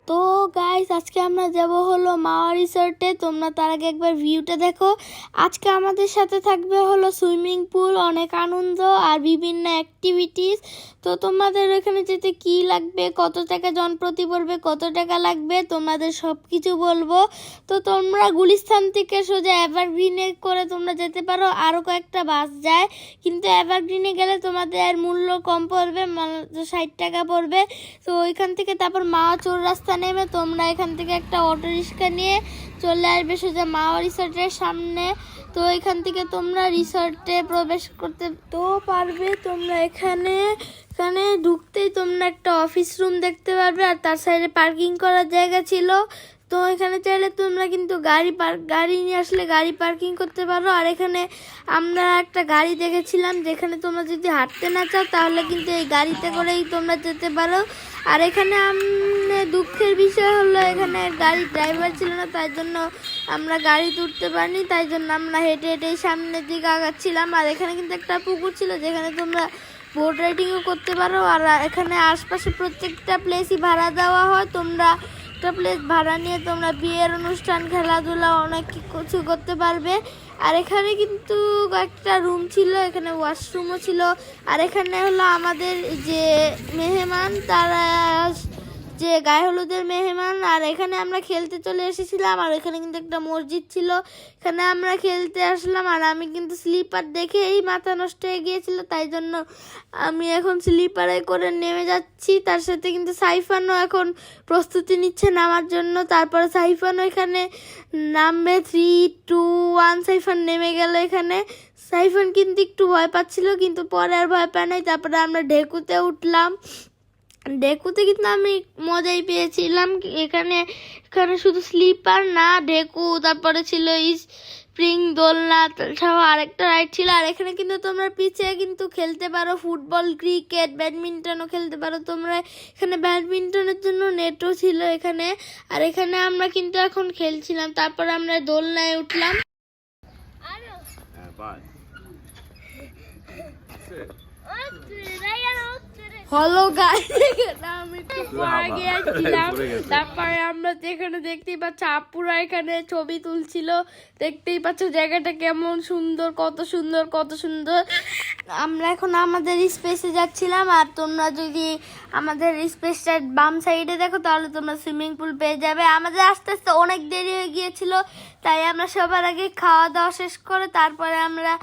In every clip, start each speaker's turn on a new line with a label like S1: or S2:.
S1: তো গাইস আজকে আমরা যাব হলো মাওয়া রিসর্টে। তোমরা তার আগে একবার ভিউটা দেখো। আজকে আমাদের সাথে থাকবে হলো সুইমিং পুল, অনেক আনন্দ আর বিভিন্ন অ্যাক্টিভিটিস। তো তোমাদের এখানে যেতে কি লাগবে, কত টাকা জনপ্রতি পড়বে, কত টাকা লাগবে, তোমাদের সব কিছু বলবো। তো তোমরা গুলিস্তান থেকে সোজা এভারগ্রিনে করে তোমরা যেতে পারো, আরও কয়েকটা বাস যায়, কিন্তু এভারগ্রিনে গেলে তোমাদের মূল্য কম পড়বে, 60 টাকা পড়বে। তো ওইখান থেকে তারপর মাওয়া চৌরাস্তা নেমে তোমরা এখান থেকে একটা অটো রিক্সা নিয়ে চলে আসবে সোজা মাওয়া রিসর্টের সামনে। তো এখান থেকে তোমরা রিসর্টে প্রবেশ করতে তো পারবে। তোমরা এখানে ঢুকতেই তোমরা একটা অফিস রুম দেখতে পারবে, আর তার সাইডে পার্কিং করার জায়গা ছিল। তো এখানে চাইলে তোমরা কিন্তু গাড়ি নিয়ে আসলে গাড়ি পার্কিং করতে পারো। আর এখানে আমরা একটা গাড়ি দেখেছিলাম, যেখানে তোমরা যদি হাঁটতে না চাও তাহলে কিন্তু এই গাড়িতে করেই তোমরা যেতে পারো। আর এখানে দুঃখের বিষয় হলো এখানে গাড়ির ড্রাইভার ছিল না, তাই জন্য আমরা গাড়িতে উঠতে পারিনি, তাই জন্য আমরা হেঁটে হেঁটেই সামনের দিকে আগাচ্ছিলাম। আর এখানে কিন্তু একটা পুকুর ছিল, যেখানে তোমরা বোট রাইডিংও করতে পারো। আর এখানে আশপাশে প্রত্যেকটা প্লেসই ভাড়া দেওয়া হয়। তোমরা একটা প্লেস ভাড়া নিয়ে তোমরা বিয়ের অনুষ্ঠান, খেলাধুলা অনেক কিছু করতে পারবে। আর এখানে কিন্তু একটা রুম ছিল, এখানে ওয়াশরুমও ছিল। আর এখানে হলো আমাদের যে মেহমান, তারা যে গায়ে হলুদের মেহমান। আর এখানে আমরা খেলতে চলে এসেছিলাম। আর এখানে কিন্তু একটা মসজিদ ছিল, এখানে আমরা খেলতে আসলাম। আর আমি কিন্তু স্লিপার দেখেই মাথা নষ্ট হয়ে গিয়েছিল, তাই জন্য আমি এখন স্লিপারে করে নেমে যাচ্ছি। তার সাথে কিন্তু সাইফানও এখন প্রস্তুতি নিচ্ছে নামার জন্য। তারপরে সাইফানও এখানে নামবে। 3, 2, 1 সাইফান নেমে গেল। এখানে সাইফান কিন্তু একটু ভয় পাচ্ছিল, কিন্তু পরে আর ভয় পায় নাই। তারপরে আমরা ঢেকুতে উঠলাম। ঢেকুতে কিন্তু আমি মজাই পেয়েছিলাম। এখানে শুধু স্লিপার না, ঢেকু, তারপরে ছিল স্প্রিং দোলনা সহ আরেকটা রাইড ছিল। আর এখানে কিন্তু তোমরা পিছিয়ে কিন্তু খেলতে পারো ফুটবল, ক্রিকেট, ব্যাডমিন্টনও খেলতে পারো তোমরা। এখানে ব্যাডমিন্টনের জন্য নেটও ছিল এখানে। আর এখানে আমরা কিন্তু এখন খেলছিলাম। তারপরে আমরা দোলনায় উঠলাম। হলো গাইস, আমি একটু আগে আসছিলাম। তারপরে আমরা যেখানে দেখতেই পাচ্ছ আপুরা এখানে ছবি তুলছিল। দেখতেই পাচ্ছ জায়গাটা কেমন সুন্দর, কত সুন্দর, কত সুন্দর। আমরা এখন আমাদের স্পেসে যাচ্ছিলাম। আর তোমরা যদি আমাদের স্পেসটার বাম সাইডে দেখো তাহলে তোমরা সুইমিং পুল পেয়ে যাবে। আমাদের আস্তে আস্তে অনেক দেরি হয়ে গিয়েছিল, তাই আমরা সবার আগে খাওয়া দাওয়া শেষ করে তারপরে আমরা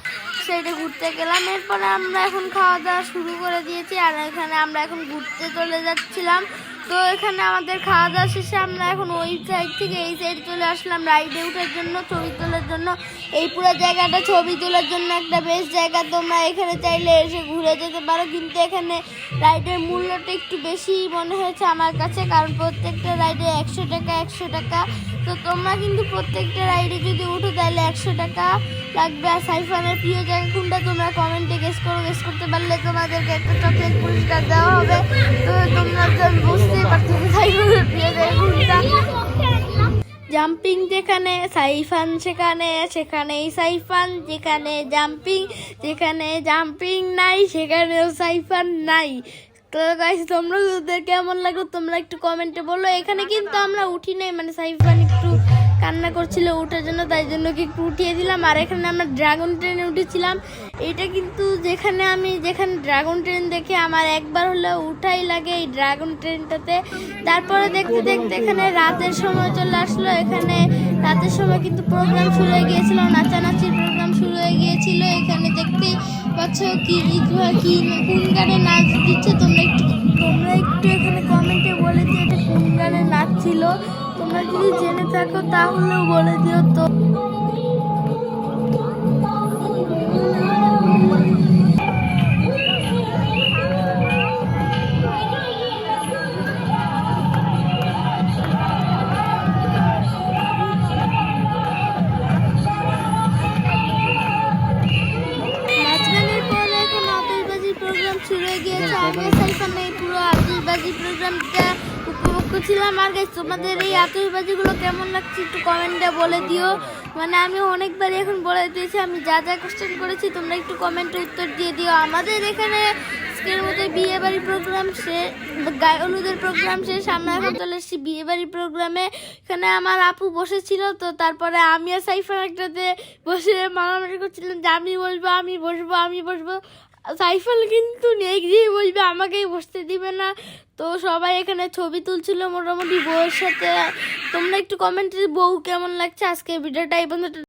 S1: সাইডে ঘুরতে গেলাম। এরপরে আমরা এখন খাওয়া দাওয়া শুরু করে দিয়েছি। আর এখানে আমরা এখন ঘুরতে চলে যাচ্ছিলাম। তো এখানে আমাদের খাওয়া দাওয়া শেষে আমরা এখন ওই সাইড থেকে এই সাইড চলে আসলাম রাইডে ওঠার জন্য, ছবি তোলার জন্য। এই পুরো জায়গাটা ছবি তোলার জন্য একটা বেস্ট জায়গা। তোমরা এখানে চাইলে এসে ঘুরে যেতে পারো, কিন্তু এখানে রাইডের মূল্যটা একটু বেশি মনে হয়েছে আমার কাছে, কারণ প্রত্যেকটা রাইডে 100 টাকা 100 টাকা। তো তোমরা কিন্তু প্রত্যেকটা রাইডে যদি উঠো তাহলে 100 টাকা লাগবে। আর সাইফানের প্রিয় জায়গা কোনটা তোমরা কমেন্টে গেস করতে পারলে তোমাদেরকে একটা চকলেট পুরস্কার দেওয়া হবে। তো তোমরা বুঝতেই পারছো যে সাইফানের প্রিয় জায়গা কোনটা। জাম্পিং যেখানে সাইফান সেখানেই সাইফান, যেখানে জাম্পিং নাই সেখানেও সাইফান নাই। তো গাইস তোমরা কেমন লাগলো তোমরা একটু কমেন্টে বলো। এখানে কিন্তু আমরা উঠি নাই, মানে সাইফান একটু কান্না করছিল ওঠার জন্য, তাই জন্য কি একটু উঠিয়ে দিলাম। আর এখানে আমরা ড্রাগন ট্রেনে উঠেছিলাম। এটা কিন্তু যেখানে ড্রাগন ট্রেন দেখে আমার একবার হলে উঠাই লাগে এই ড্রাগন ট্রেনটাতে। তারপরে দেখতে দেখতে এখানে রাতের সময় চলে আসলো। এখানে রাতের সময় কিন্তু প্রোগ্রাম শুরু হয়ে গিয়েছিল, নাচানাচির প্রোগ্রাম শুরু হয়ে গিয়েছিল। এখানে দেখতেই পাচ্ছ কোন গানে নাচ দিচ্ছে। তোমরা একটু এখানে কমেন্টে বলে দিও এটা কোন গানে নাচ ছিল। তোমরা যদি জেনে থাকো তাহলেও বলে দিও। তো শুরু হয়ে গিয়েছে। আমি সাইফানে পুরো আতশবাজি প্রোগ্রামটা উপভোগ করছিলাম। আর গাইস তোমাদের এই আতশবাজিগুলো কেমন লাগছে একটু কমেন্টে বলে দিও। মানে আমি অনেকবারই এখন বলে দিয়েছি, আমি যা যা কোশ্চেন করেছি তোমরা একটু কমেন্টে উত্তর দিয়ে দিও। আমাদের এখানে আজকের মতো বিয়ে বাড়ি প্রোগ্রাম গায়ে হলুদের প্রোগ্রাম শেষ। আমরা এখন চলে এসেছি বিয়ে বাড়ি প্রোগ্রামে। এখানে আমার আপু বসেছিল, তো তারপরে আমি আর সাইফান একটাতে বসে মারামারি করছিলাম যে আমি বসবো, আমি বসবো, আমি বসবো। সাইফাল কিন্তু নেগিয়ে বসবে, আমাকেই বসতে দিবে না। তো সবাই এখানে ছবি তুলছিল মোটামুটি বউয়ের সাথে। তোমরা একটু কমেন্টে বউ কেমন লাগছে। আজকে ভিডিওটা এই পর্যন্ত।